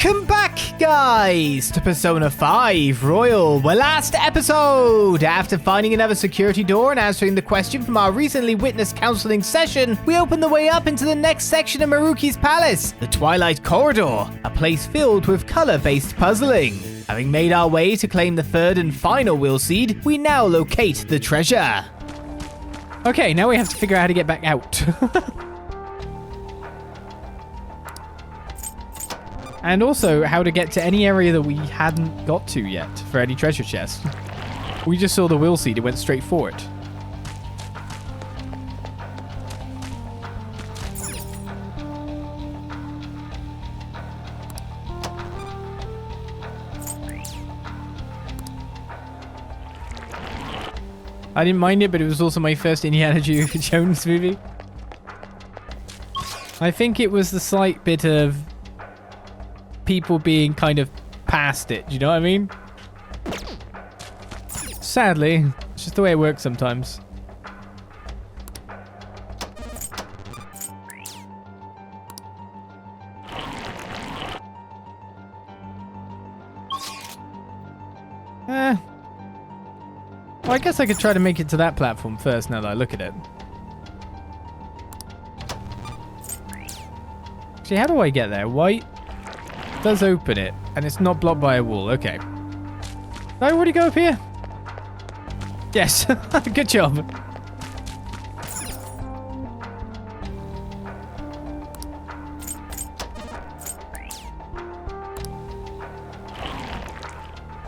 Welcome back, guys, to Persona 5 Royal. Well, last episode, after finding another security door and answering the question from our recently witnessed counseling session, we opened the way up into the next section of Maruki's Palace, the Twilight Corridor, a place filled with color-based puzzling. Having made our way to claim the third and final will seed, we now locate the treasure. Okay, now we have to figure out how to get back out. And also how to get to any area that we hadn't got to yet for any treasure chest. We just saw the will seed, it went straight for it. I didn't mind it, but it was also my first Indiana Jones movie. I think it was the slight bit of people being kind of past it, do you know what I mean? Sadly, it's just the way it works sometimes. Well, I guess I could try to make it to that platform first now that I look at it. Actually, how do I get there? White does open it, and it's not blocked by a wall. Okay. Did I already go up here? Yes. Good job.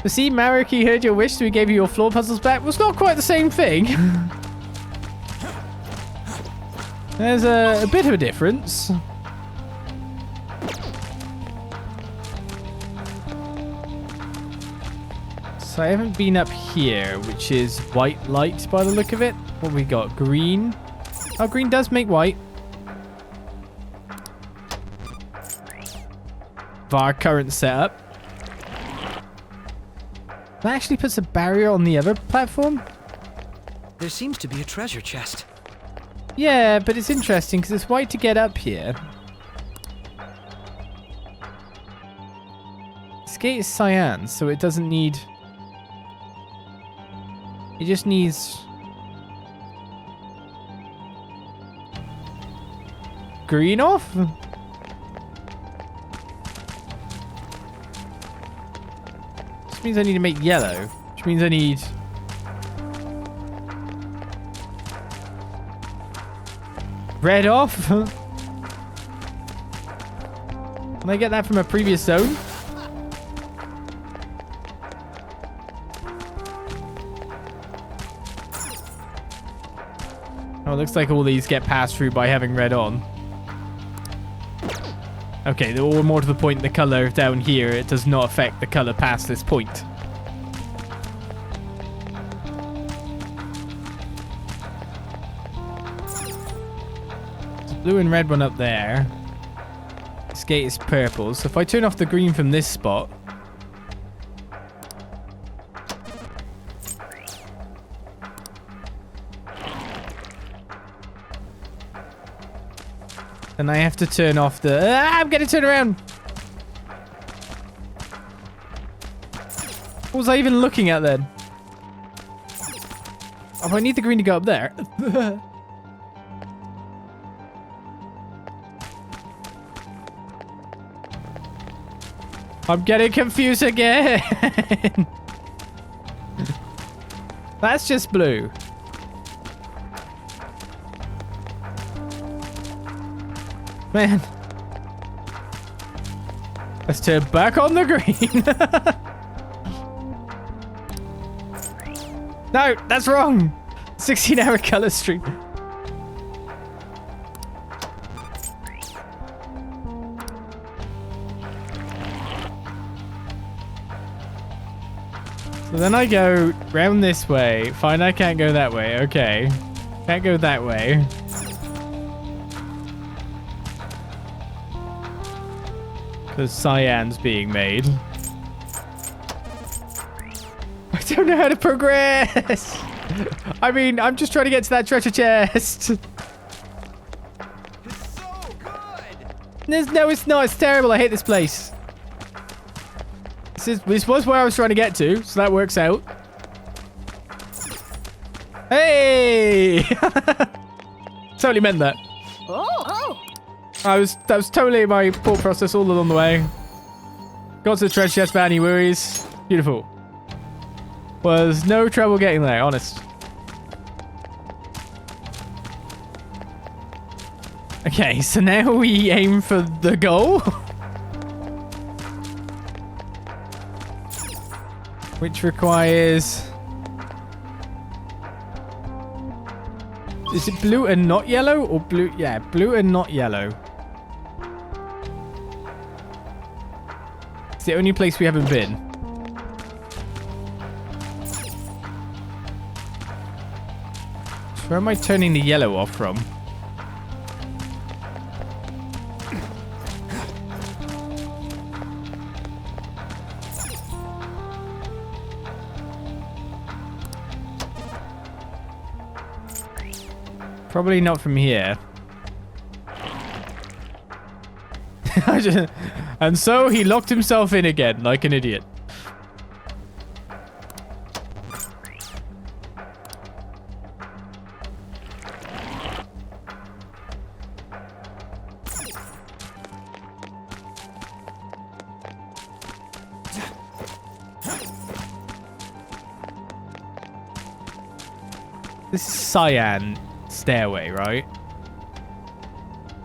To see Maruki heard your wish, so he gave you your floor puzzles back. Was not quite the same thing. There's a bit of a difference. So I haven't been up here, which is white light by the look of it. What we got? Green. Oh, green does make white. For our current setup. That actually puts a barrier on the other platform. There seems to be a treasure chest. Yeah, but it's interesting because it's white to get up here. This gate is cyan, so it doesn't need... It just needs... green off? Which means I need to make yellow. Which means I need... red off? Can I get that from a previous zone? Oh, it looks like all these get passed through by having red on. Okay, or more to the point, the color down here, it does not affect the color past this point. There's a blue and red one up there. This gate is purple, so if I turn off the green from this spot... then I have to turn off the... I'm going to turn around! What was I even looking at then? Oh, I need the green to go up there. I'm getting confused again. That's just blue. Man. Let's turn back on the green. No, that's wrong. 16-hour color stream. So then I go round this way. Fine, I can't go that way. Okay. Can't go that way. Because cyan's being made. I don't know how to progress. I mean, I'm just trying to get to that treasure chest. It's so good. No, it's not. It's terrible. I hate this place. This was where I was trying to get to, so that works out. Hey! Totally meant that. Oh. That was totally my thought process all along the way. Got to the treasure chest without any worries. Beautiful. Was no trouble getting there, honest. Okay, so now we aim for the goal. Which requires... Is it blue and not yellow? Or blue? Yeah, blue and not yellow. It's the only place we haven't been. So where am I turning the yellow off from? Probably not from here. And so he locked himself in again, like an idiot. This is cyan stairway, right?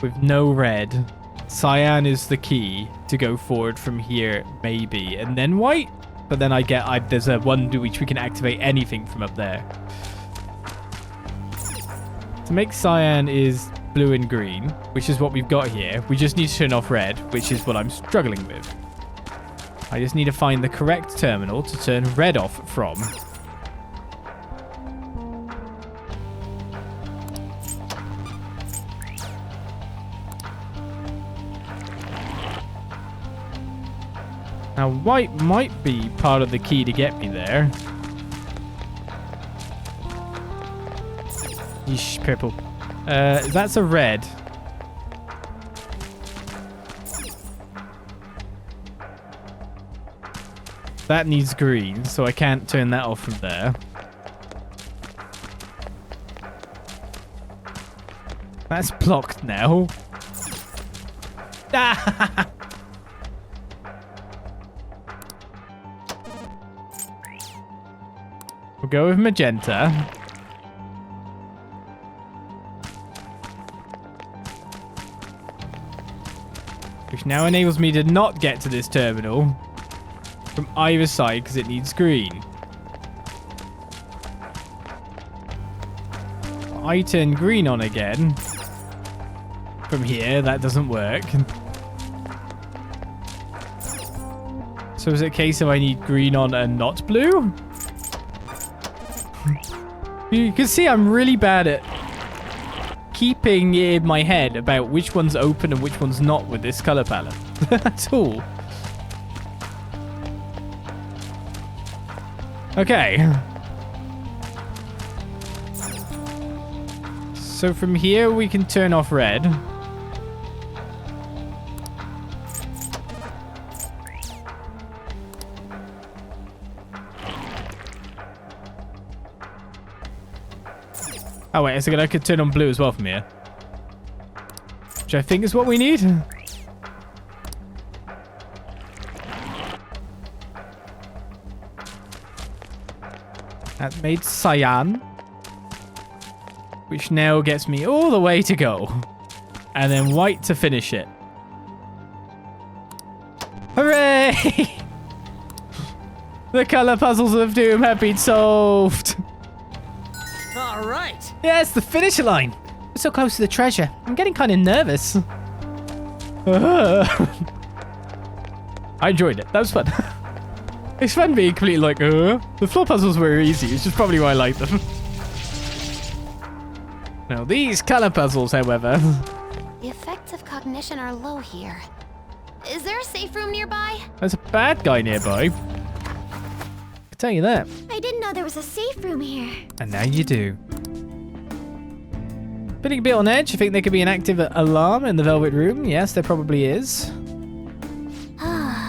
With no red. Cyan is the key to go forward from here, maybe. And then white? But then there's a one to which we can activate anything from up there. To make cyan is blue and green, which is what we've got here. We just need to turn off red, which is what I'm struggling with. I just need to find the correct terminal to turn red off from. Now, white might be part of the key to get me there. Yeesh, purple. That's a red. That needs green, so I can't turn that off from there. That's blocked now. Ah! We'll go with magenta. Which now enables me to not get to this terminal from either side because it needs green. I turn green on again. From here, that doesn't work. So is it a case of I need green on and not blue? You can see I'm really bad at keeping in my head about which one's open and which one's not with this color palette. That's all. Okay. So from here we can turn off red. Oh wait, so I could turn on blue as well from here. Which I think is what we need. That made cyan. Which now gets me all the way to go. And then white to finish it. Hooray! The color puzzles of doom have been solved. All right. Yes, the finish line. We're so close to the treasure. I'm getting kind of nervous. I enjoyed it. That was fun. It's fun being completely like, The floor puzzles were easy, which is probably why I like them. Now, these color puzzles, however... The effects of cognition are low here. Is there a safe room nearby? There's a bad guy nearby. I can tell you that. I didn't know there was a safe room here. And now you do. Feeling a bit on edge. You think there could be an active alarm in the Velvet Room? Yes, there probably is.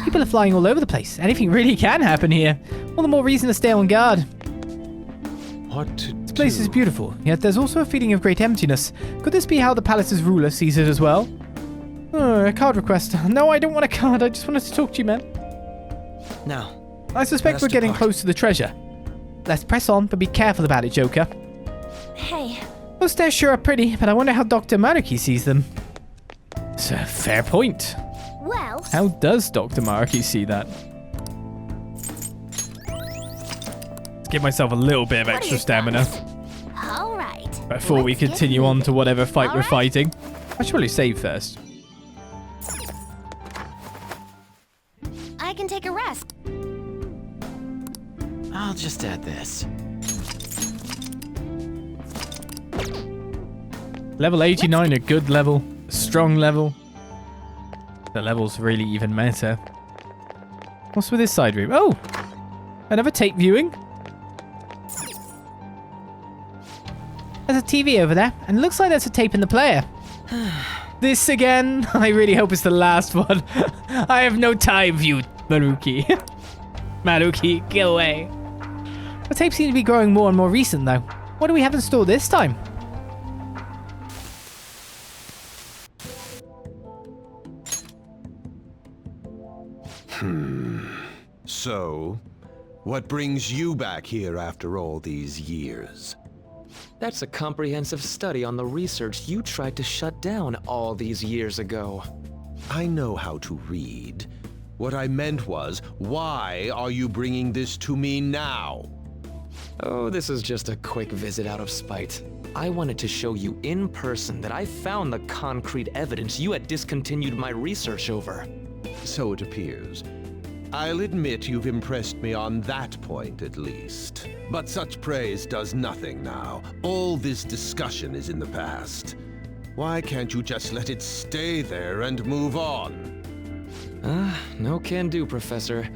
People are flying all over the place. Anything really can happen here. All the more reason to stay on guard. What to This place is beautiful, yet there's also a feeling of great emptiness. Could this be how the palace's ruler sees it as well? A card request. No, I don't want a card. I just wanted to talk to you, man. Now, I suspect let we're us getting depart. close to the treasure. Let's press on, but be careful about it, Joker. Hey, Those stairs sure are pretty, but I wonder how Dr. Maruki sees them. It's a fair point. well, How does Dr. Maruki see that? Let's give myself a little bit of What are extra your stamina all right. before we Let's get continue on to whatever fight All we're right. fighting. I should probably save first. I can take a rest. I'll just add this. Level 89, a good level, a strong level. The levels really even matter. What's with this side room? Oh! Another tape viewing? There's a TV over there, and it looks like there's a tape in the player. This again? I really hope it's the last one. I have no time for you, Maruki. Maruki, go away. The tapes seem to be growing more and more recent, though. What do we have in store this time? So, what brings you back here after all these years? That's a comprehensive study on the research you tried to shut down all these years ago. I know how to read. What I meant was, why are you bringing this to me now? Oh, this is just a quick visit out of spite. I wanted to show you in person that I found the concrete evidence you had discontinued my research over. So it appears. I'll admit you've impressed me on that point, at least. But such praise does nothing now. All this discussion is in the past. Why can't you just let it stay there and move on? No can do, Professor.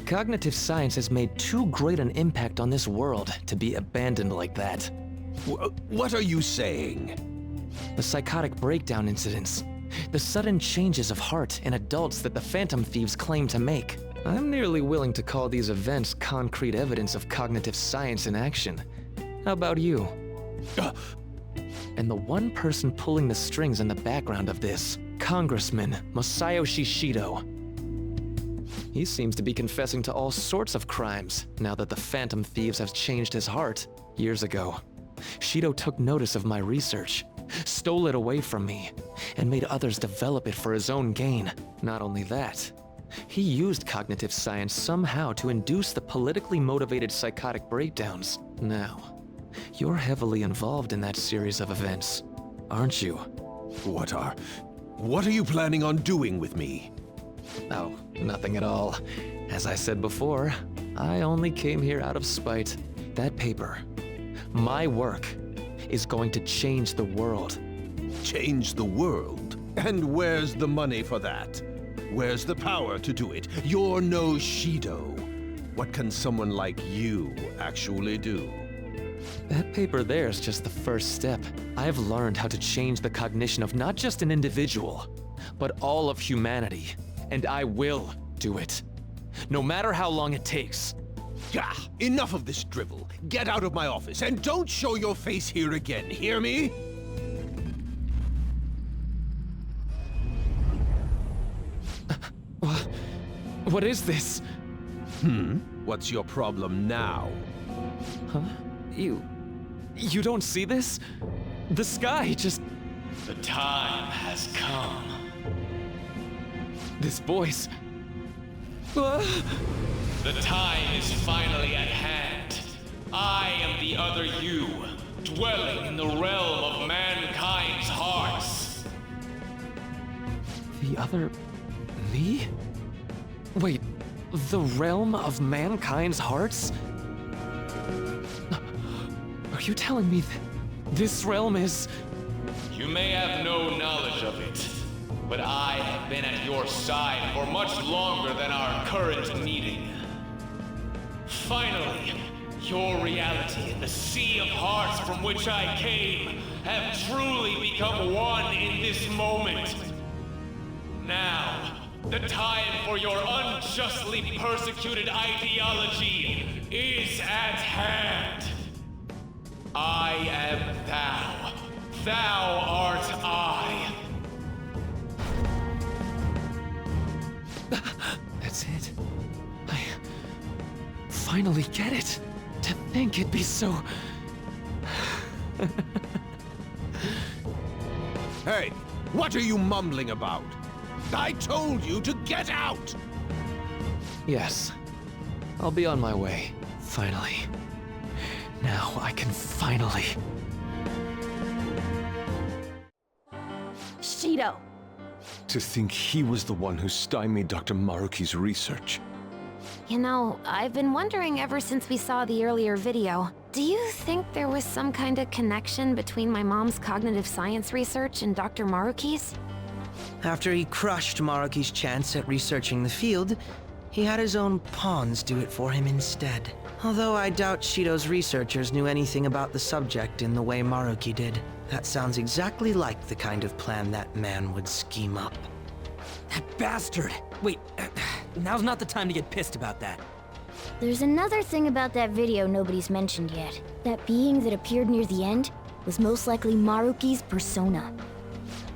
Cognitive science has made too great an impact on this world to be abandoned like that. What are you saying? The psychotic breakdown incidents, the sudden changes of heart in adults that the Phantom Thieves claim to make. I'm nearly willing to call these events concrete evidence of cognitive science in action. How about you? And the one person pulling the strings in the background of this, Congressman Masayoshi Shido. He seems to be confessing to all sorts of crimes now that the Phantom Thieves have changed his heart. Years ago, Shido took notice of my research, stole it away from me, and made others develop it for his own gain. Not only that, he used cognitive science somehow to induce the politically motivated psychotic breakdowns. Now, you're heavily involved in that series of events, aren't you? What are you planning on doing with me? Oh, nothing at all. As I said before, I only came here out of spite. That paper, my work, is going to change the world. Change the world? And where's the money for that? Where's the power to do it? You're no Shido. What can someone like you actually do? That paper there is just the first step. I've learned how to change the cognition of not just an individual, but all of humanity. And I will do it. No matter how long it takes. Enough of this drivel. Get out of my office and don't show your face here again, hear me? What is this? What's your problem now? Huh? You don't see this? The sky just... The time has come. This voice... The time is finally at hand. I am the other you, dwelling in the realm of mankind's hearts. The other... me? Wait, the realm of mankind's hearts? Are you telling me that this realm is... You may have no knowledge of it, but I have been at your side for much longer than our current meeting. Finally, your reality and the sea of hearts from which I came have truly become one in this moment. Now, The time for your unjustly persecuted ideology is at hand. I am thou. Thou art I. That's it. I finally get it. To think it'd be so... Hey, what are you mumbling about? I told you to get out! Yes. I'll be on my way. Finally. Now I can finally... Shido. To think he was the one who stymied Dr. Maruki's research. You know, I've been wondering ever since we saw the earlier video. Do you think there was some kind of connection between my mom's cognitive science research and Dr. Maruki's? After he crushed Maruki's chance at researching the field, he had his own pawns do it for him instead. Although I doubt Shido's researchers knew anything about the subject in the way Maruki did. That sounds exactly like the kind of plan that man would scheme up. That bastard! Wait, now's not the time to get pissed about that. There's another thing about that video nobody's mentioned yet. That being that appeared near the end was most likely Maruki's persona.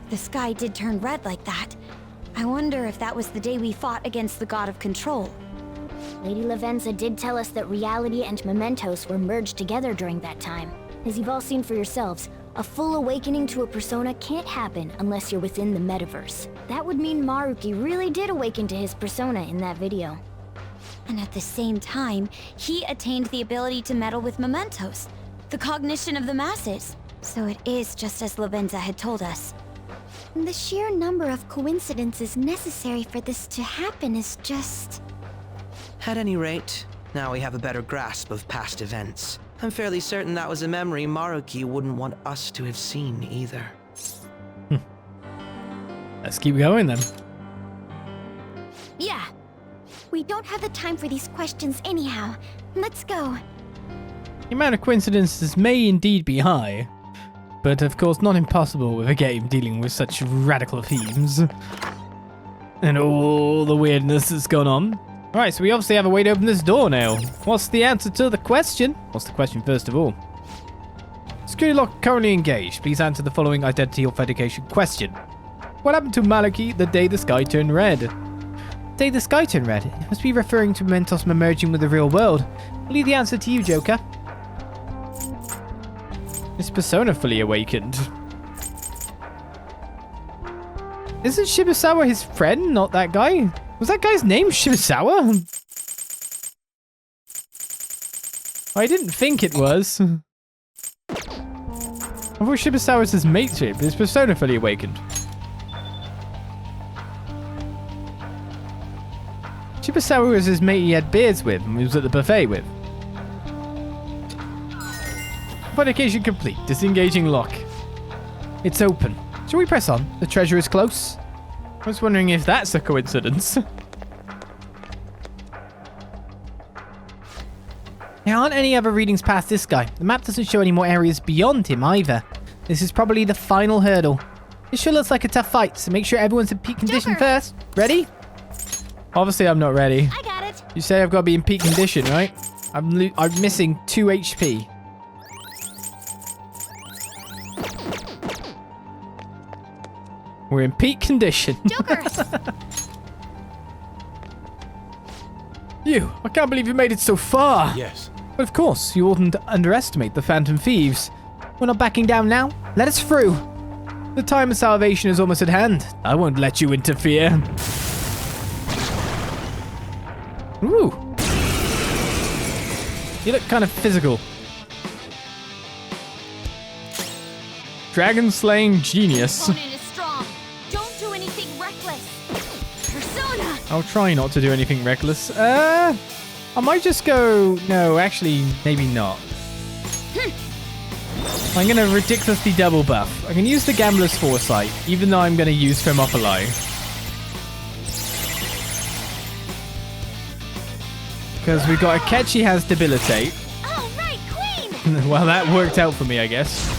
The sky did turn red like that. I wonder if that was the day we fought against the God of Control. Lady Lavenza did tell us that reality and mementos were merged together during that time. As you've all seen for yourselves, a full awakening to a persona can't happen unless you're within the metaverse. That would mean Maruki really did awaken to his persona in that video. And at the same time, he attained the ability to meddle with mementos, the cognition of the masses. So it is just as Lavenza had told us. The sheer number of coincidences necessary for this to happen is just... At any rate, now we have a better grasp of past events. I'm fairly certain that was a memory Maruki wouldn't want us to have seen either. Let's keep going then. Yeah. We don't have the time for these questions anyhow. Let's go. The amount of coincidences may indeed be high, but of course not impossible with a game dealing with such radical themes and all the weirdness that's gone on. Alright, so we obviously have a way to open this door now. What's the answer to the question? What's the question first of all? Security lock currently engaged. Please answer the following identity authentication question. What happened to Maruki the day the sky turned red? The day the sky turned red? It must be referring to mementos merging with the real world. I'll leave the answer to you, Joker. Is persona fully awakened? Isn't Shibusawa his friend, not that guy? Was that guy's name Shibusawa? I didn't think it was. I thought Shibusawa was his mateship, but his persona fully awakened. Shibusawa was his mate he had beers with and he was at the buffet with. Authentication complete. Disengaging lock. It's open. Shall we press on? The treasure is close. I was wondering if that's a coincidence. There aren't any other readings past this guy. The map doesn't show any more areas beyond him either. This is probably the final hurdle. This sure looks like a tough fight, so make sure everyone's in peak condition first. Ready? Obviously, I'm not ready. I got it. You say I've got to be in peak condition, right? I'm missing 2 HP. We're in peak condition. Joker! You! I can't believe you made it so far! Yes. But of course, you oughtn't underestimate the Phantom Thieves. We're not backing down now. Let us through. The time of salvation is almost at hand. I won't let you interfere. Ooh. You look kind of physical. Dragon slaying genius. Opponent is strong. Don't do anything reckless. Persona! I'll try not to do anything reckless. I might just go... No, actually, maybe not. I'm going to ridiculously double buff. I can use the Gambler's Foresight, even though I'm going to use Thermopylae. Because we've got Akechi has Debilitate. Oh, right, Queen! Well, that worked out for me, I guess.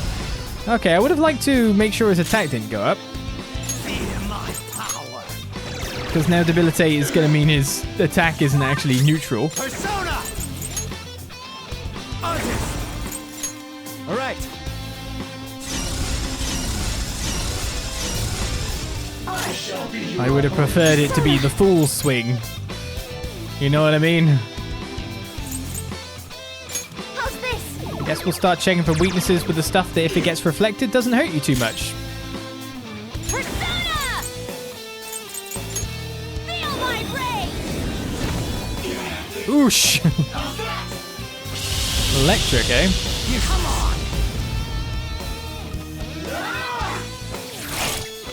Okay, I would have liked to make sure his attack didn't go up. Fear my power. Because now debilitate is going to mean his attack isn't actually neutral. Persona! All right. I would have preferred it to be the full swing. You know what I mean? How's this? I guess we'll start checking for weaknesses with the stuff that if it gets reflected doesn't hurt you too much. Persona! Feel my rage! Oosh! Electric, eh? Come on.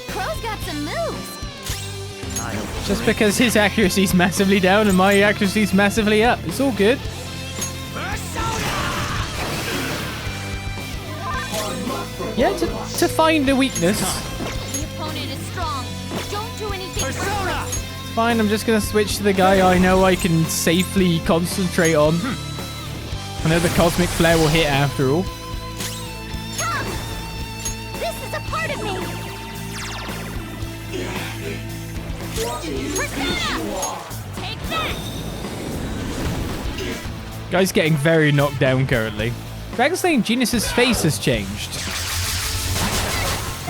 Crow's got some moves. Just because his accuracy's massively down and my accuracy's massively up. It's all good. Yeah, to find a weakness. The opponent is strong. Don't do anything. Persona! Fine, I'm just going to switch to the guy I know I can safely concentrate on. I know the Cosmic Flare will hit after all. Come! This is a part of me. Persona! Take that! Guy's getting very knocked down currently. Dragon Slaying Genius's face has changed.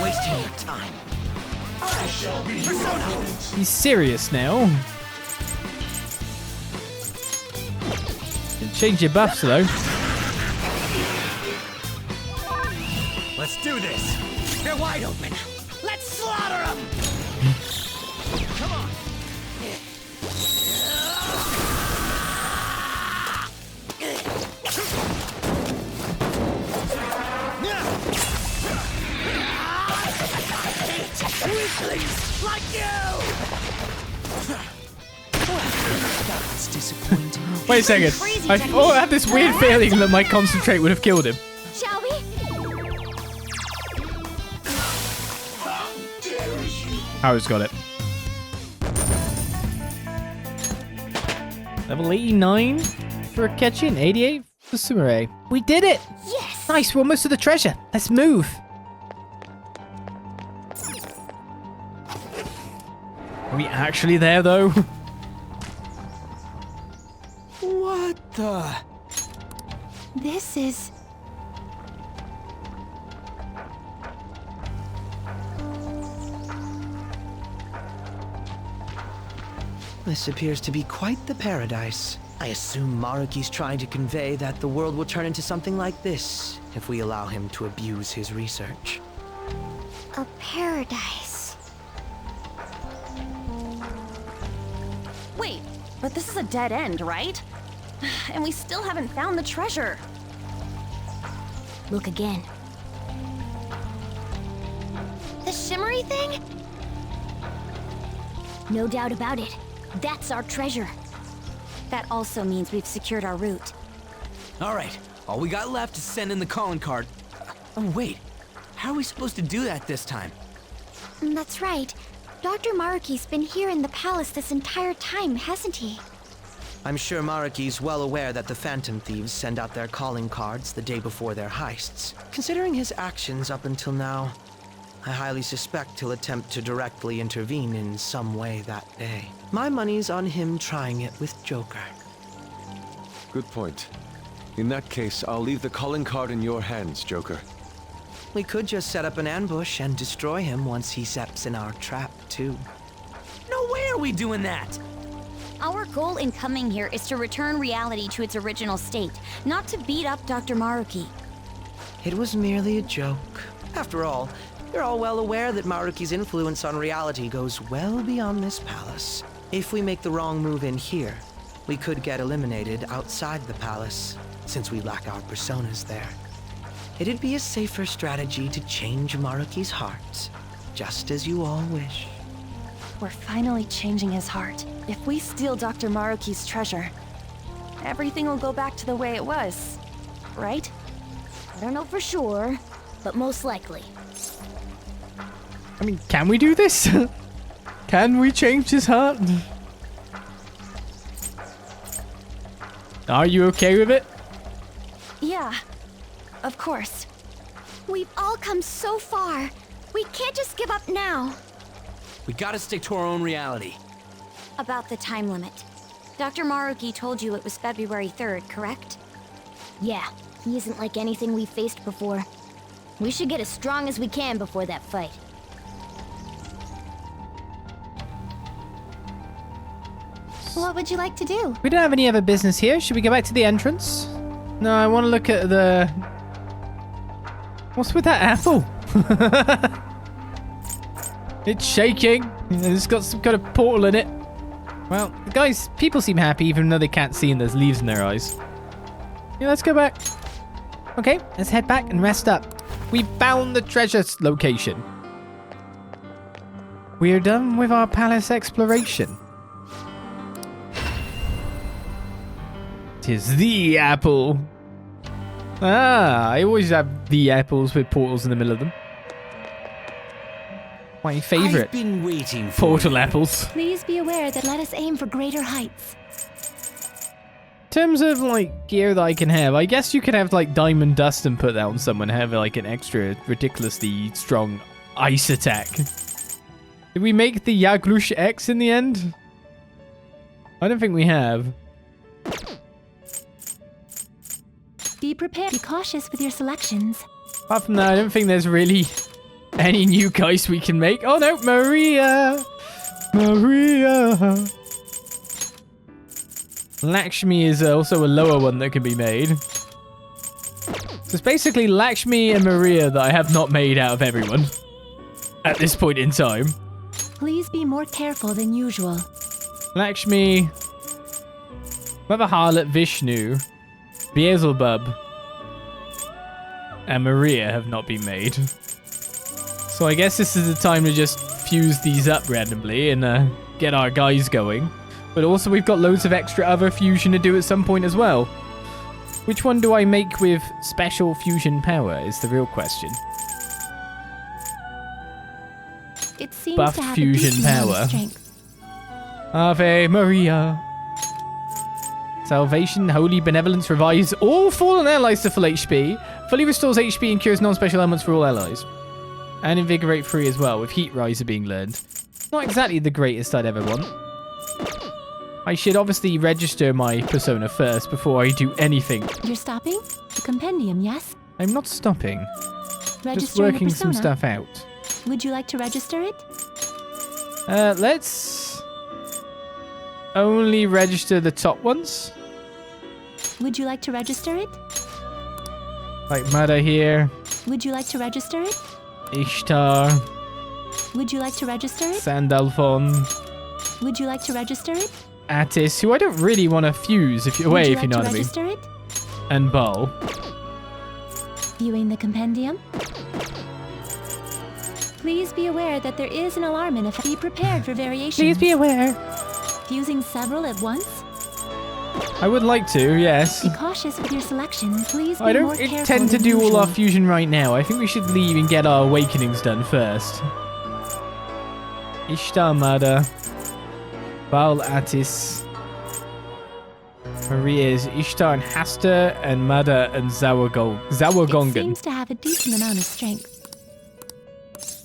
Wasting your time. He's serious now. Change your buffs though. Let's do this. They're wide open. Let's slaughter them. Come on. Weaklings like you. That's disappointing. Wait a second. I had this weird feeling that my concentrate would have killed him. Shall we? Haru's got it. Level 89 for Akechi and 88 for Sumire. We did it! Yes! Nice, we're almost to the treasure. Let's move. Are we actually there though? What the? This is... This appears to be quite the paradise. I assume Maruki's trying to convey that the world will turn into something like this if we allow him to abuse his research. a paradise. Wait, but this is a dead end, right? And we still haven't found the treasure. Look again. The shimmery thing? No doubt about it. That's our treasure. That also means we've secured our route. All right, all we got left is send in the calling card. Oh, wait. How are we supposed to do that this time? That's right. Dr. Maruki's been here in the palace this entire time, hasn't he? I'm sure Maruki's well aware that the Phantom Thieves send out their calling cards the day before their heists. Considering his actions up until now, I highly suspect he'll attempt to directly intervene in some way that day. My money's on him trying it with Joker. Good point. In that case, I'll leave the calling card in your hands, Joker. We could just set up an ambush and destroy him once he steps in our trap, too. No way are we doing that! Our goal in coming here is to return reality to its original state, not to beat up Dr. Maruki. It was merely a joke. After all, you're all well aware that Maruki's influence on reality goes well beyond this palace. If we make the wrong move in here, we could get eliminated outside the palace, since we lack our personas there. It'd be a safer strategy to change Maruki's heart, just as you all wish. We're finally changing his heart. If we steal Dr. Maruki's treasure, everything will go back to the way it was, right? I don't know for sure, but most likely. I mean, can we do this? Can we change his heart? Are you okay with it? Yeah, of course. We've all come so far. We can't just give up now. We gotta stick to our own reality. About the time limit. Dr. Maruki told you it was February 3rd, correct? Yeah, he isn't like anything we've faced before. We should get as strong as we can before that fight. What would you like to do? We don't have any other business here. Should we go back to the entrance? No, I want to look at the... What's with that apple? It's shaking. It's got some kind of portal in it. Well, guys, people seem happy even though they can't see and there's leaves in their eyes. Yeah, let's go back. Okay, let's head back and rest up. We found the treasure location. We're done with our palace exploration. Tis the apple. Ah, I always have the apples with portals in the middle of them. My favorite. I've been waiting for portal you. apples. Please be aware that let us aim for greater heights. In terms of like gear that I can have, I guess you could have like diamond dust and put that on someone, have like an extra ridiculously strong ice attack. Did we make the ATLUS X in the end? I don't think we have. Be prepared. Be cautious with your selections. Apart from that, I don't think there's really any new guys we can make. Oh no, Maria! Maria! Lakshmi is also a lower one that can be made. So it's basically Lakshmi and Maria that I have not made out of everyone at this point in time. Please be more careful than usual. Lakshmi, Mother Harlot, Vishnu, Beelzebub, and Maria have not been made. So I guess this is the time to just fuse these up randomly and get our guys going. But also we've got loads of extra other fusion to do at some point as well. Which one do I make with special fusion power is the real question. It seems Buff to have fusion a decent amount of power. strength. Ave Maria. Salvation, Holy Benevolence revives all fallen allies to full HP. Fully restores HP and cures non-special elements for all allies. And Invigorate 3 as well, with Heat Riser being learned. Not exactly the greatest I'd ever want. I should obviously register my persona first before I do anything. You're stopping? The compendium, yes? I'm not stopping. Registering Just working a some persona. stuff out. Would you like to register it? Let's only register the top ones. Would you like to register it? Like Mada here, Would you like to register it? Ishtar, Would you like to register it? Sandalphon, Would you like to register it? Attis, who I don't really want to fuse if you Would away, you if you like know to what I mean. register it? And Bul. Viewing the compendium. Please be aware that there is an alarm in effect. Be prepared for variations. Please be aware. Fusing several at once? I would like to, yes. Be cautious with your selections. Please be I more don't careful intend to than do all our usual. fusion right now. I think we should leave and get our awakenings done first. Ishtar Mada. Baal Attis. Maria's Ishtar and Hasta and Mada and It Zawagongan. seems to have a decent amount of strength.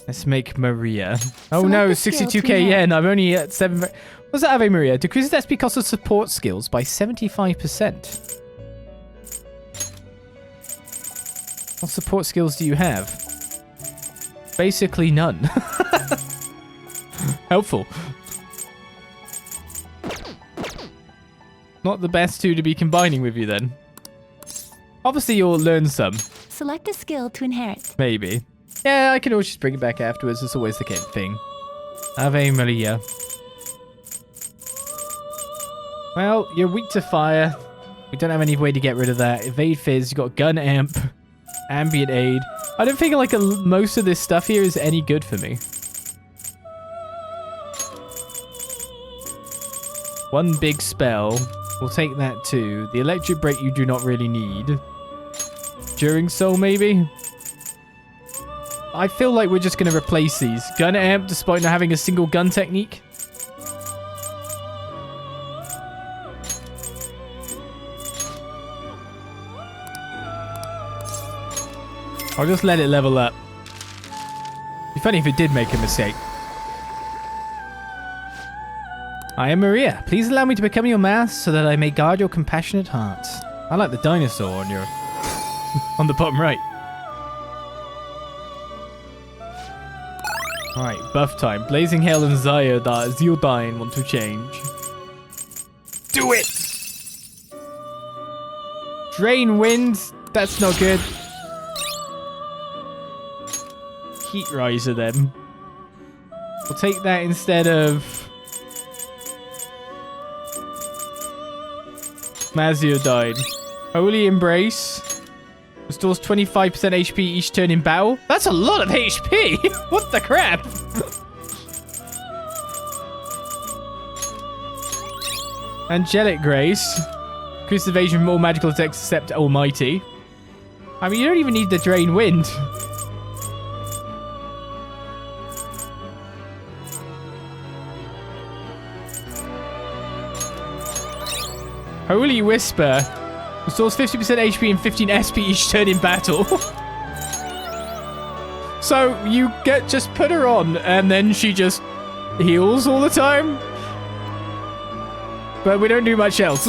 Let's make Maria. Oh Select no, the skill to 62k enhance. yen. I'm only at 7. What's that, Ave Maria? Decreases SP cost of support skills by 75%. What support skills do you have? Basically none. Helpful. Not the best two to be combining with you then. Obviously you'll learn some. Select a skill to inherit. Maybe. Yeah, I can always just bring it back afterwards. It's always the thing. Ave Maria. Well, you're weak to fire. We don't have any way to get rid of that. Evade Fizz, you've got Gun Amp, Ambient Aid. I don't think like most of this stuff here is any good for me. One big spell. We'll take that too. The Electric Break you do not really need. During Soul maybe? I feel like we're just going to replace these. Gun Amp despite not having a single gun technique. I'll just let it level up. It'd be funny if it did make a mistake. I am Maria. Please allow me to become your mask so that I may guard your compassionate heart. I like the dinosaur on your... on the bottom right. Alright, buff time. Blazing Hail and Zeodyne want to change. Do it! Drain Wind. That's not good. Heat Riser then. We'll take that instead of... Mazeodyne. Holy Embrace. Restores 25% HP each turn in battle. That's a lot of HP! What the crap? Angelic Grace. Increase evasion from all magical attacks except Almighty. I mean, you don't even need the Drain Wind. Holy Whisper. Restores 50% HP and 15 SP each turn in battle. So you just put her on and then she just heals all the time. But we don't do much else.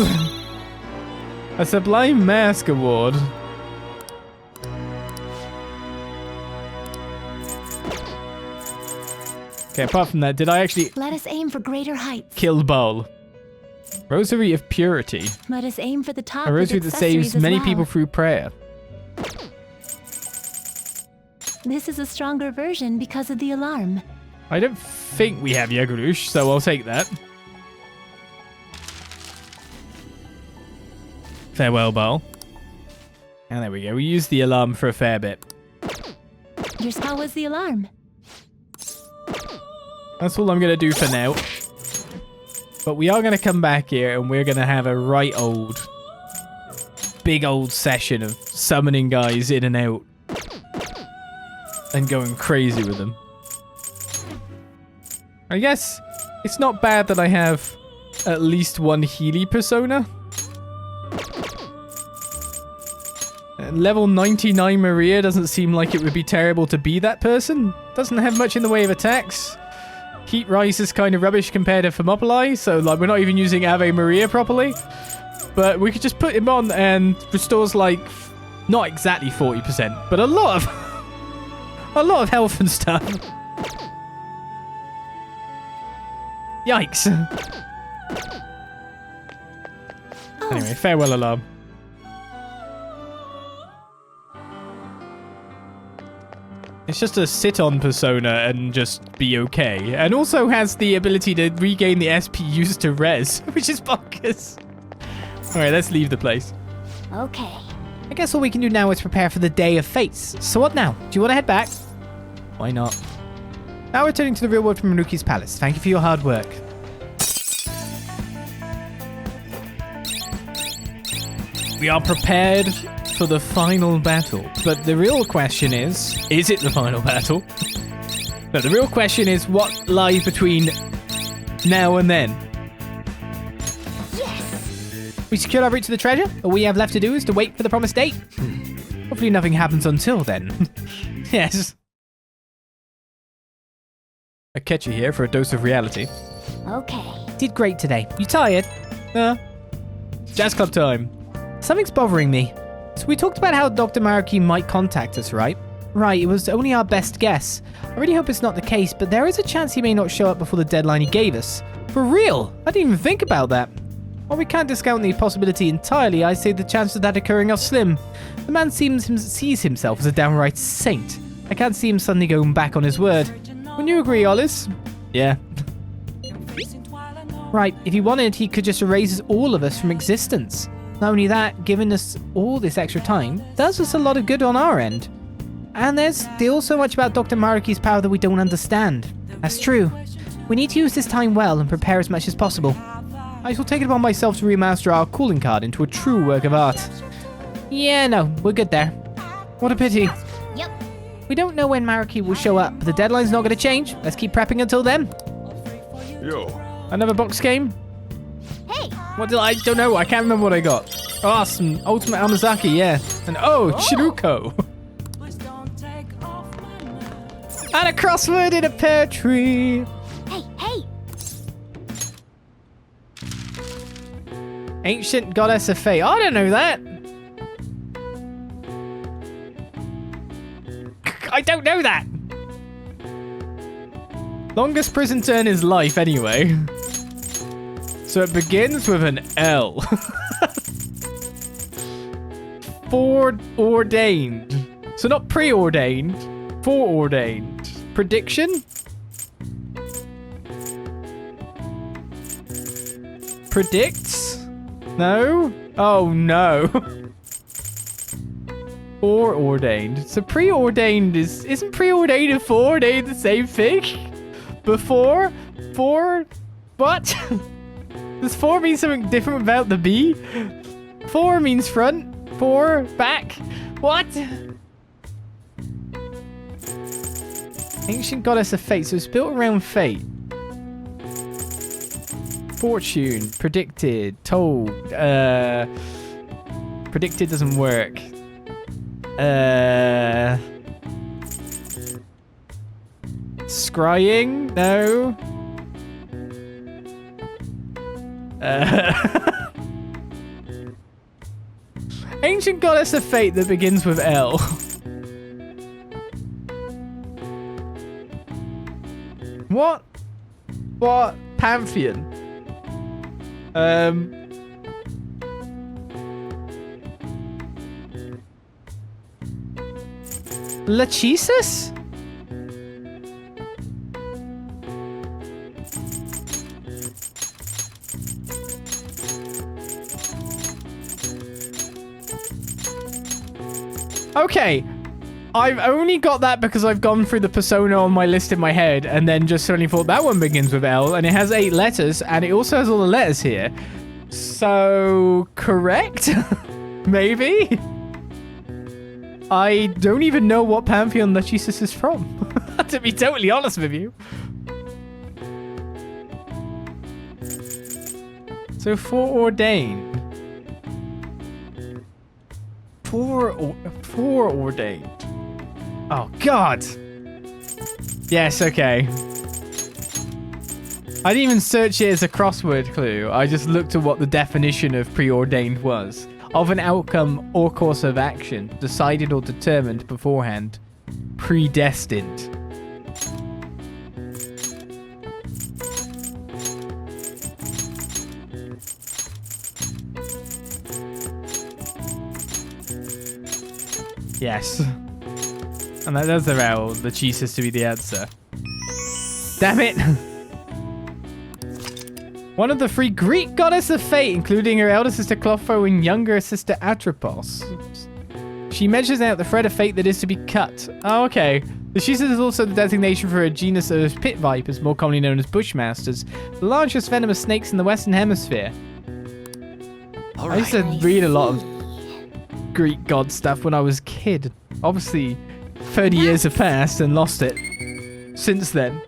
A Sublime Mask Award. Okay, apart from that, did I actually... Let us aim for greater heights. Kill Bowl. Rosary of Purity. Let us aim for the top. A rosary that saves many people through prayer. This is a stronger version because of the alarm. I don't think we have Yagurush, so I'll take that. Farewell Bowl. And there we go. We used the alarm for a fair bit. How was the alarm? That's all I'm going to do for now. But we are going to come back here and we're going to have a big old session of summoning guys in and out. And going crazy with them. I guess it's not bad that I have at least one Healy persona. Level 99 Maria doesn't seem like it would be terrible to be that person. Doesn't have much in the way of attacks. Heat Rise is kind of rubbish compared to Thermopylae, so like we're not even using Ave Maria properly. But we could just put him on and restores like, not exactly 40%, but a lot of health and stuff. Yikes. Anyway, farewell alarm. It's just a sit-on persona and just be okay. And also has the ability to regain the SP used to res, which is bonkers. Alright, let's leave the place. Okay. I guess all we can do now is prepare for the Day of Fates. So what now? Do you want to head back? Why not? Now returning to the real world from Maruki's Palace. Thank you for your hard work. We are prepared for the final battle. But the real question is it the final battle? No, the real question is what lies between now and then. Yes! We secured our route to the treasure. All we have left to do is to wait for the promised date. Hopefully nothing happens until then. Yes. I catch you here for a dose of reality. Okay. Did great today. You tired? Jazz club time. Something's bothering me. So we talked about how Dr. Maruki might contact us, right? Right, it was only our best guess. I really hope it's not the case, but there is a chance he may not show up before the deadline he gave us. For real? I didn't even think about that. While we can't discount the possibility entirely, I say the chances of that occurring are slim. The man sees himself as a downright saint. I can't see him suddenly going back on his word. Wouldn't you agree, Olis? Yeah. Right, if he wanted, he could just erase all of us from existence. Not only that, giving us all this extra time does us a lot of good on our end. And there's still so much about Dr. Maruki's power that we don't understand. That's true. We need to use this time well and prepare as much as possible. I shall take it upon myself to remaster our calling card into a true work of art. Yeah, no, we're good there. What a pity. Yep. We don't know when Maruki will show up, but the deadline's not going to change. Let's keep prepping until then. Yo. Another box game? Hey! What did I don't know. I can't remember what I got. Oh, some Ultimate Amazaki, yeah. And Chiruko. And a crossword in a pear tree. Hey, hey! Ancient goddess of fate. I don't know that. I don't know that. Longest prison term is life anyway. So it begins with an L. Foreordained. So not preordained. Foreordained. Prediction? Predicts? No? Oh no. Foreordained. So preordained isn't preordained and foreordained the same thing? Before? For? What? Does fore mean something different without the B? Fore means front. Fore, back. What? Ancient goddess of fate. So it's built around fate. Fortune. Predicted. Told. Predicted doesn't work. Scrying? No. Ancient goddess of fate that begins with L. What? What? Pantheon. Lachesis? Okay, I've only got that because I've gone through the persona on my list in my head and then just suddenly thought that one begins with L and it has 8 letters and it also has all the letters here. So, correct? Maybe? I don't even know what Pantheon Lachesis is from, to be totally honest with you. So, foreordained. Foreordained. Oh, God. Yes, okay. I didn't even search it as a crossword clue. I just looked at what the definition of preordained was. Of an outcome or course of action, decided or determined beforehand. Predestined. Yes. And that does allow the Jesus to be the answer. Damn it! One of the 3 Greek goddess of fate, including her elder sister Clotho and younger sister Atropos. She measures out the thread of fate that is to be cut. Oh, okay. The Jesus is also the designation for a genus of pit vipers, more commonly known as bushmasters, the largest venomous snakes in the Western Hemisphere. I used to read a lot of Greek god stuff when I was a kid. Obviously, 30 years have passed and lost it since then.